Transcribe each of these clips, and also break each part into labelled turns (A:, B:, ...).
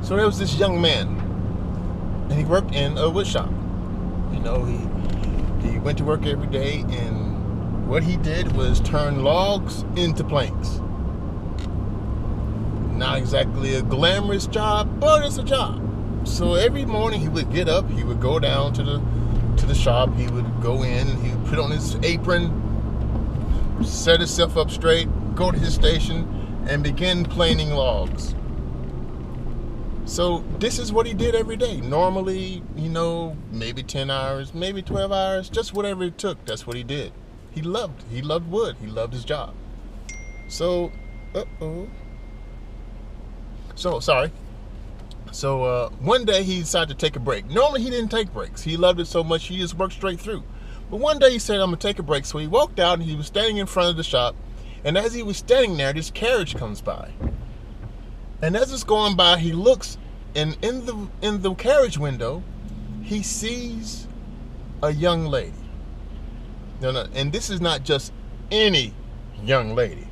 A: So there was this young man, and he worked in a wood shop. You know, he went to work every day, and what he did was turn logs into planks. Not exactly a glamorous job, but it's a job. So every morning he would get up, he would go down to the shop, he would go in, he would put on his apron, set himself up straight, go to his station, and begin planing logs. So this is what he did every day. Normally, you know, maybe 10 hours, maybe 12 hours, just whatever it took. That's what he did. He loved wood. He loved his job. So, So one day he decided to take a break. Normally he didn't take breaks. He loved it so much he just worked straight through. But one day he said, I'm going to take a break. So he walked out and he was standing in front of the shop. And as he was standing there, this carriage comes by. And as it's going by, he looks, and in the carriage window, he sees a young lady. No, and this is not just any young lady.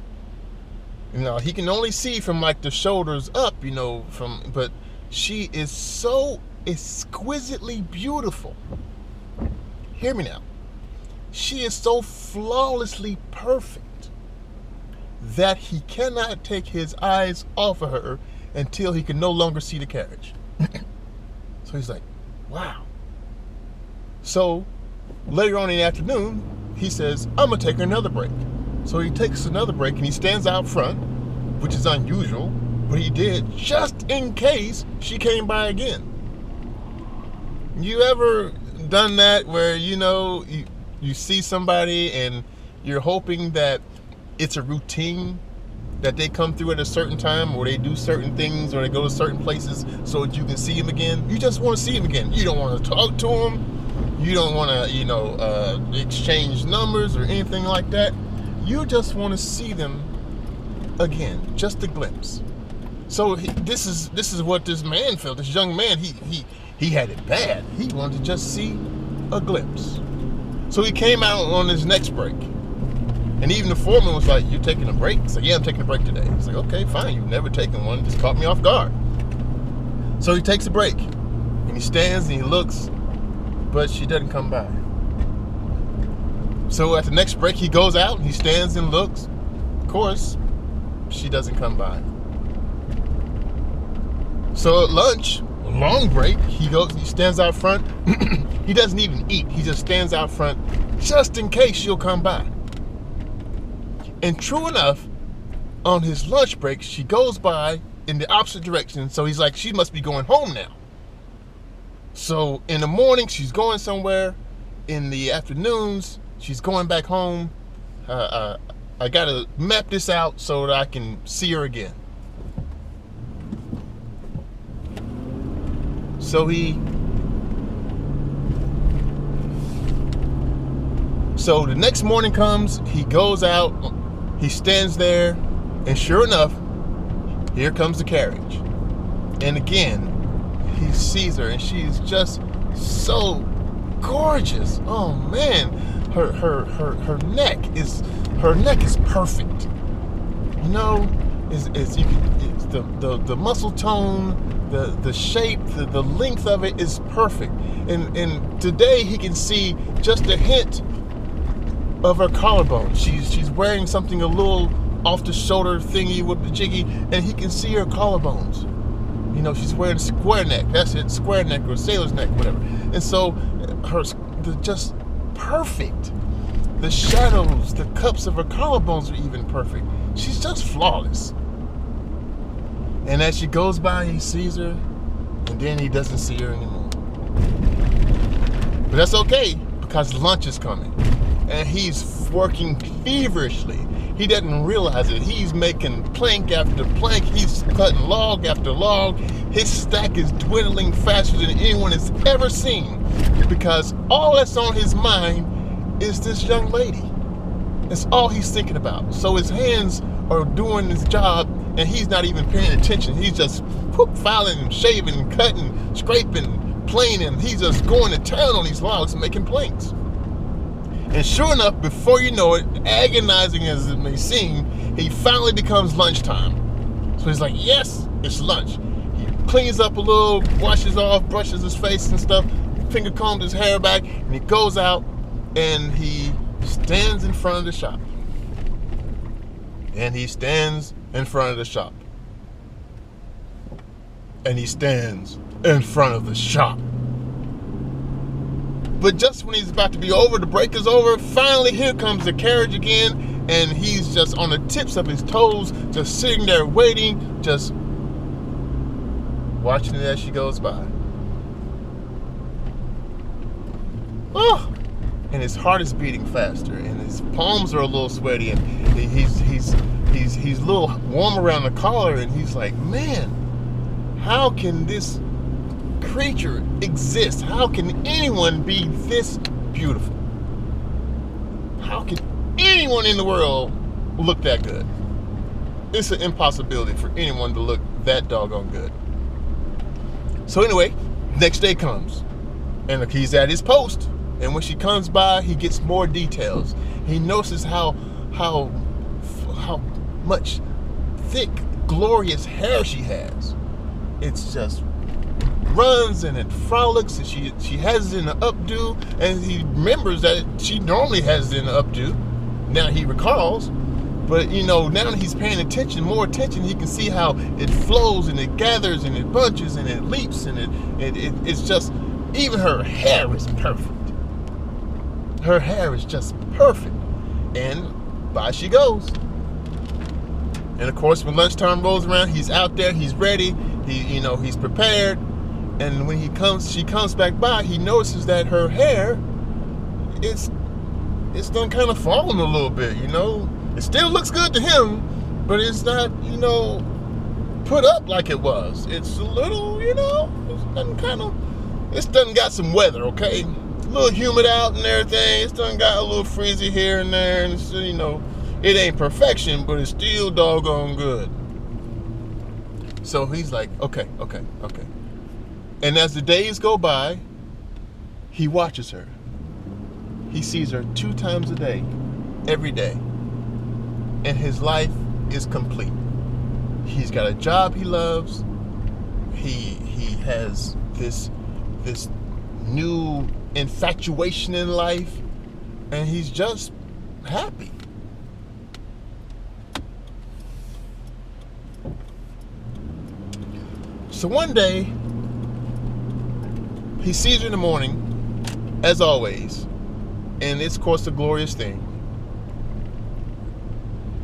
A: You know, he can only see from like the shoulders up, you know, but she is so exquisitely beautiful. Hear me now. She is so flawlessly perfect that he cannot take his eyes off of her until he can no longer see the carriage. So he's like, wow. So later on in the afternoon, he says, I'm going to take another break. So he takes another break and he stands out front, which is unusual, but he did just in case she came by again. You ever done that where, you know, you see somebody and you're hoping that it's a routine that they come through at a certain time, or they do certain things, or they go to certain places so that you can see him again? You just want to see him again. You don't want to talk to him. You don't want to, exchange numbers or anything like that. You just want to see them again, just a glimpse. So this is what this man felt. This young man, he had it bad. He wanted to just see a glimpse. So he came out on his next break. And even the foreman was like, you taking a break? He said, yeah, I'm taking a break today. He's like, okay, fine. You've never taken one. Just caught me off guard. So he takes a break. And he stands and he looks, but she doesn't come by. So at the next break, he goes out and he stands and looks. Of course, she doesn't come by. So at lunch, a long break, he stands out front. He doesn't even eat. He just stands out front just in case she'll come by. And true enough, on his lunch break, she goes by in the opposite direction. So he's like, she must be going home now. So in the morning, she's going somewhere. In the afternoons, she's going back home. I got to map this out so that I can see her again. So the next morning comes, he goes out, he stands there, and sure enough, here comes the carriage. And again, he sees her, and she's just so gorgeous. Oh man, her neck is perfect. You know, it's the muscle tone, the shape, the length of it is perfect. And today he can see just a hint of her collarbone. She's wearing something a little off the shoulder thingy with the jiggy, and he can see her collarbones. You know, she's wearing a square neck. That's it, square neck or sailor's neck, whatever. And so just perfect. The shadows, the cups of her collarbones are even perfect. She's just flawless. And as she goes by, he sees her, and then he doesn't see her anymore. But that's okay, because lunch is coming. And he's working feverishly. He doesn't realize it. He's making plank after plank. He's cutting log after log. His stack is dwindling faster than anyone has ever seen, because all that's on his mind is this young lady. That's all he's thinking about. So his hands are doing his job, and he's not even paying attention. He's just filing, shaving, cutting, scraping, planing. He's just going to town on these logs and making planks. And sure enough, before you know it, agonizing as it may seem, he finally becomes lunchtime. So he's like, yes, it's lunch. He cleans up a little, washes off, brushes his face and stuff, finger combs his hair back, and he goes out and he stands in front of the shop. And he stands in front of the shop. And he stands in front of the shop. But just when he's about to be over, the break is over, finally here comes the carriage again, and he's just on the tips of his toes, just sitting there waiting, just watching it as she goes by. Oh! And his heart is beating faster, and his palms are a little sweaty, and he's a little warm around the collar, and he's like, man, how can this creature exist? How can anyone be this beautiful? How can anyone in the world look that good? It's an impossibility for anyone to look that doggone good. So anyway, next day comes, and he's at his post. And when she comes by, he gets more details. He notices how much thick, glorious hair she has. It's just runs and it frolics, and she has it in an updo, and he remembers that she normally has it in an updo. Now he recalls, but now that he's paying attention, more attention, he can see how it flows and it gathers and it bunches and it leaps, and it's just, even her hair is perfect. Her hair is just perfect. And by she goes. And of course, when lunchtime rolls around, he's out there, he's ready, he's prepared. And when she comes back by, he notices that her hair, it's done kind of fallen a little bit, It still looks good to him, but it's not, put up like it was. It's a little, it's done got some weather, okay? A little humid out and everything. It's done got a little freezy here and there, and it's, it ain't perfection, but it's still doggone good. So he's like, okay. And as the days go by, he watches her. He sees her 2 times a day, every day. And his life is complete. He's got a job he loves. He has this new infatuation in life, and he's just happy. So one day, he sees her in the morning, as always, and it's, of course, a glorious thing.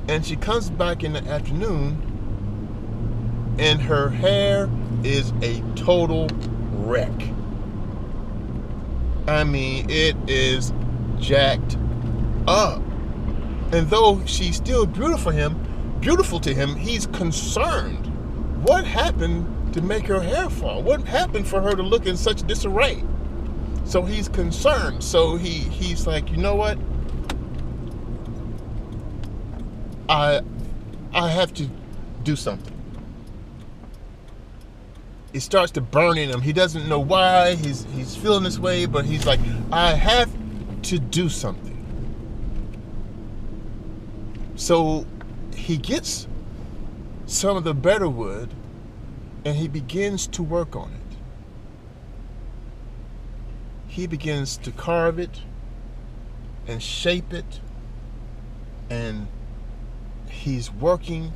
A: And she comes back in the afternoon, and her hair is a total wreck. I mean, it is jacked up. And though she's still beautiful to him, he's concerned. What happened to make her hair fall? What happened for her to look in such disarray? So he's concerned. So he's like, you know what? I have to do something. It starts to burn in him. He doesn't know why he's feeling this way, but he's like, I have to do something. So he gets some of the better wood and he begins to work on it. He begins to carve it and shape it, and he's working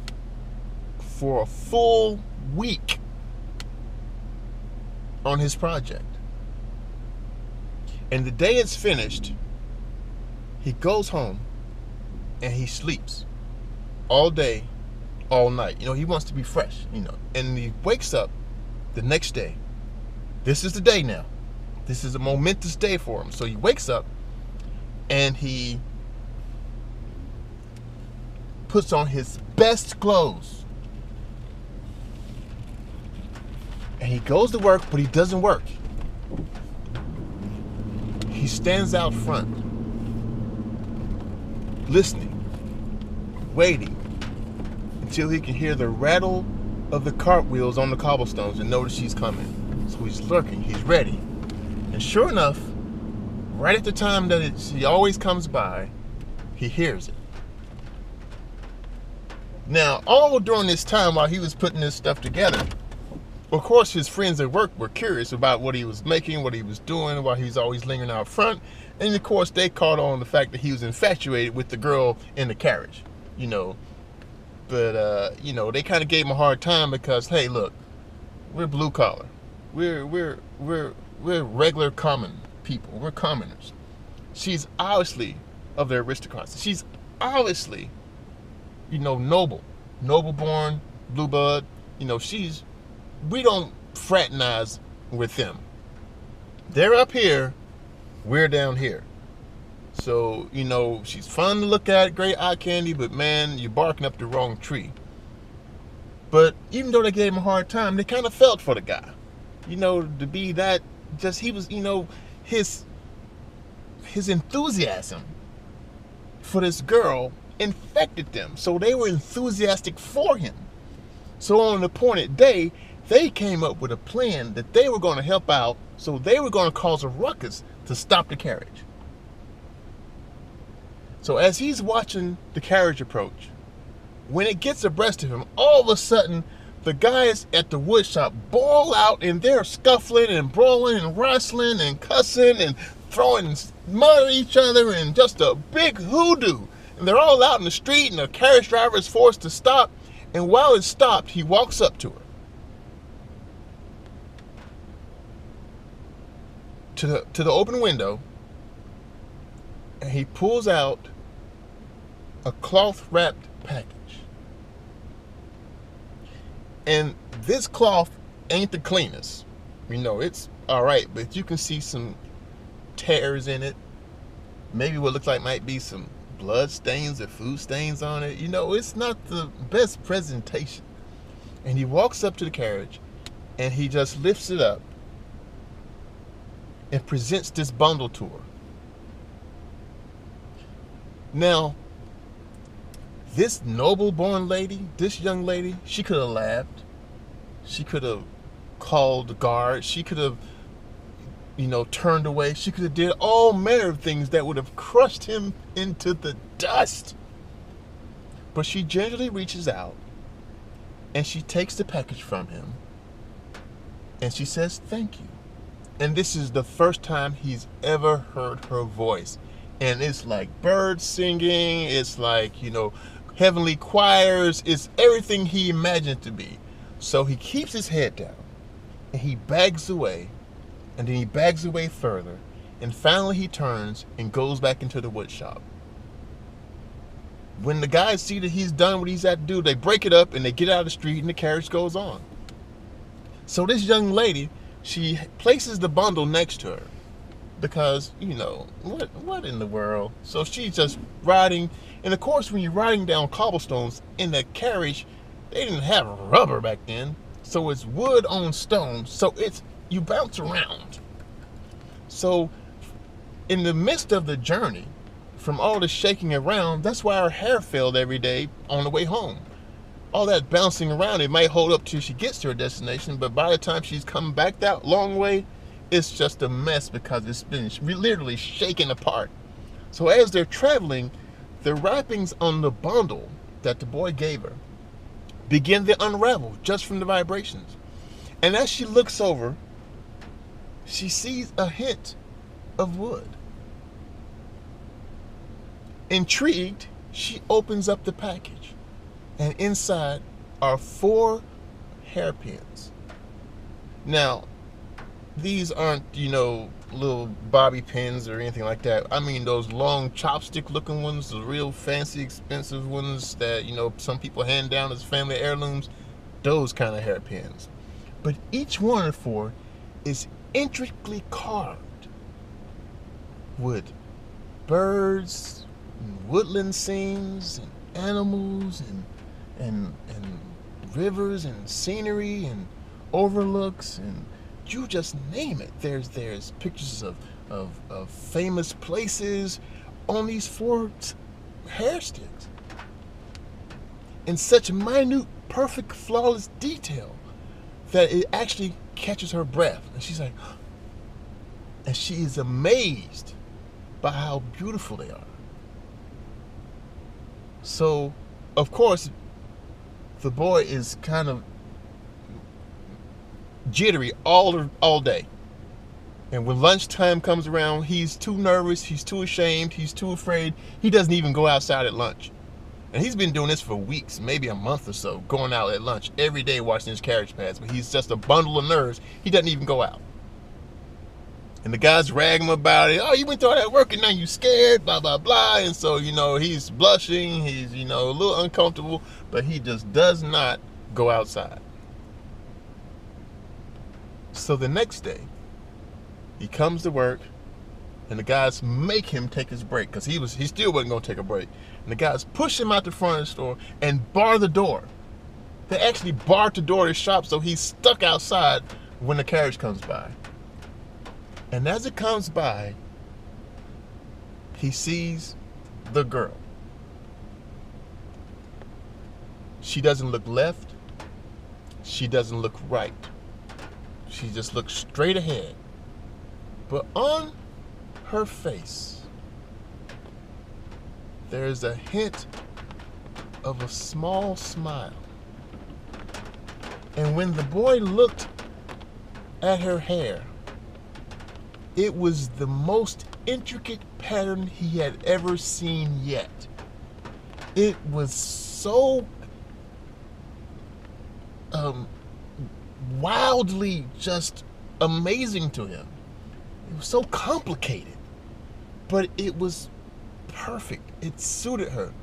A: for a full week on his project. And the day it's finished, he goes home and he sleeps all day, all night. He wants to be fresh, And he wakes up the next day. This is the day now. This is a momentous day for him. So he wakes up and he puts on his best clothes. And he goes to work, but he doesn't work. He stands out front, listening, waiting, until he can hear the rattle of the cartwheels on the cobblestones and notice she's coming. So he's lurking, he's ready. And sure enough, right at the time that she always comes by, he hears it. Now, all during this time while he was putting this stuff together, Of course, his friends at work were curious about what he was making, what he was doing, while he was always lingering out front. And of course, they caught on the fact that he was infatuated with the girl in the carriage, you know. But they kind of gave him a hard time because, hey, look, we're blue collar, we're regular common people, we're commoners. She's obviously of the aristocracy. She's obviously, noble born, blue blood. We don't fraternize with them. They're up here, we're down here. So, she's fun to look at, great eye candy, but man, you're barking up the wrong tree. But even though they gave him a hard time, they kind of felt for the guy. To be that, he was, his enthusiasm for this girl infected them. So they were enthusiastic for him. So on an appointed day, they came up with a plan that they were going to help out. So they were going to cause a ruckus to stop the carriage. So as he's watching the carriage approach, when it gets abreast of him, all of a sudden, the guys at the wood shop ball out and they're scuffling and brawling and wrestling and cussing and throwing mud at each other and just a big hoodoo. And they're all out in the street and the carriage driver is forced to stop. And while it's stopped, he walks up to her. To the open window, and he pulls out a cloth-wrapped package. And this cloth ain't the cleanest. It's all right, but you can see some tears in it. Maybe what looks like might be some blood stains or food stains on it. It's not the best presentation. And he walks up to the carriage and he just lifts it up and presents this bundle to her. Now, this noble-born lady, this young lady, she could have laughed. She could have called the guard. She could have, turned away. She could have did all manner of things that would have crushed him into the dust. But she gingerly reaches out and she takes the package from him and she says, "Thank you." And this is the first time he's ever heard her voice. And it's like birds singing. It's like, heavenly choirs. It's everything he imagined it to be. So he keeps his head down and he bags away, and then he bags away further, and finally he turns and goes back into the wood shop. When the guys see that he's done what he's had to do, they break it up and they get out of the street and the carriage goes on. So this young lady, she places the bundle next to her because, what in the world? So she's just riding. And of course, when you're riding down cobblestones in the carriage, they didn't have rubber back then. So it's wood on stone. So you bounce around. So in the midst of the journey, from all the shaking around, that's why her hair failed every day on the way home. All that bouncing around, it might hold up till she gets to her destination, but by the time she's coming back that long way, it's just a mess because it's been literally shaken apart. So as they're traveling, the wrappings on the bundle that the boy gave her begin to unravel just from the vibrations. And as she looks over, she sees a hint of wood. Intrigued, she opens up the package, and inside are 4 hairpins. Now, these aren't, little bobby pins or anything like that. I mean those long chopstick looking ones, the real fancy expensive ones that, some people hand down as family heirlooms. Those kind of hairpins. But each one of the 4 is intricately carved with birds and woodland scenes and animals and rivers and scenery and overlooks, and you just name it. There's pictures of famous places on these 4 hair sticks in such minute, perfect, flawless detail that it actually catches her breath. And she's like, and she is amazed by how beautiful they are. So, of course, the boy is kind of jittery all day. And when lunchtime comes around, he's too nervous, he's too ashamed, he's too afraid. He doesn't even go outside at lunch. And he's been doing this for weeks, maybe a month or so, going out at lunch every day watching his carriage pass. But he's just a bundle of nerves. He doesn't even go out. And the guys rag him about it. Oh, you went through all that work and now you scared, blah, blah, blah. And so, he's blushing. He's, a little uncomfortable. But he just does not go outside. So the next day, he comes to work, and the guys make him take his break because he still wasn't going to take a break. And the guys push him out the front of the store and bar the door. They actually barred the door of the shop, so he's stuck outside when the carriage comes by. And as it comes by, he sees the girl. She doesn't look left. She doesn't look right. She just looks straight ahead. But on her face, there's a hint of a small smile. And when the boy looked at her hair, it was the most intricate pattern he had ever seen yet. It was so wildly just amazing to him. It was so complicated, but it was perfect. It suited her.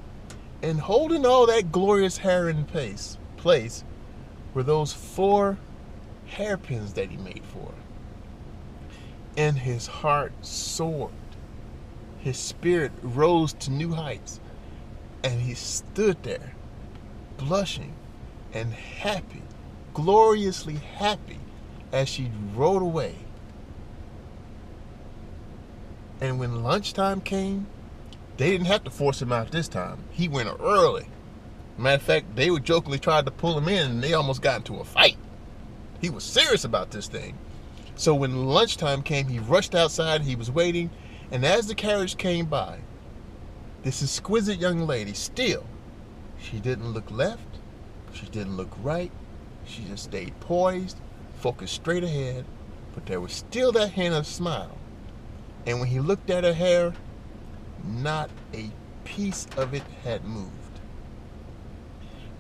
A: And holding all that glorious hair in place were those 4 hairpins that he made for her. And his heart soared. His spirit rose to new heights. And he stood there, blushing and happy, gloriously happy, as she rode away. And when lunchtime came, they didn't have to force him out this time. He went early. Matter of fact, they would jokingly try to pull him in, and they almost got into a fight. He was serious about this thing. So when lunchtime came, he rushed outside. He was waiting. And as the carriage came by, this exquisite young lady, still, she didn't look left. She didn't look right. She just stayed poised, focused straight ahead. But there was still that hint of smile. And when he looked at her hair, not a piece of it had moved.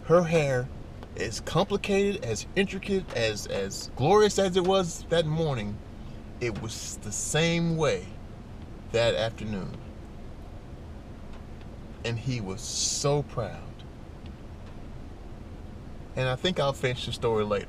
A: Her hair, as complicated, as intricate, as glorious as it was that morning, it was the same way that afternoon. And he was so proud. And I think I'll finish the story later.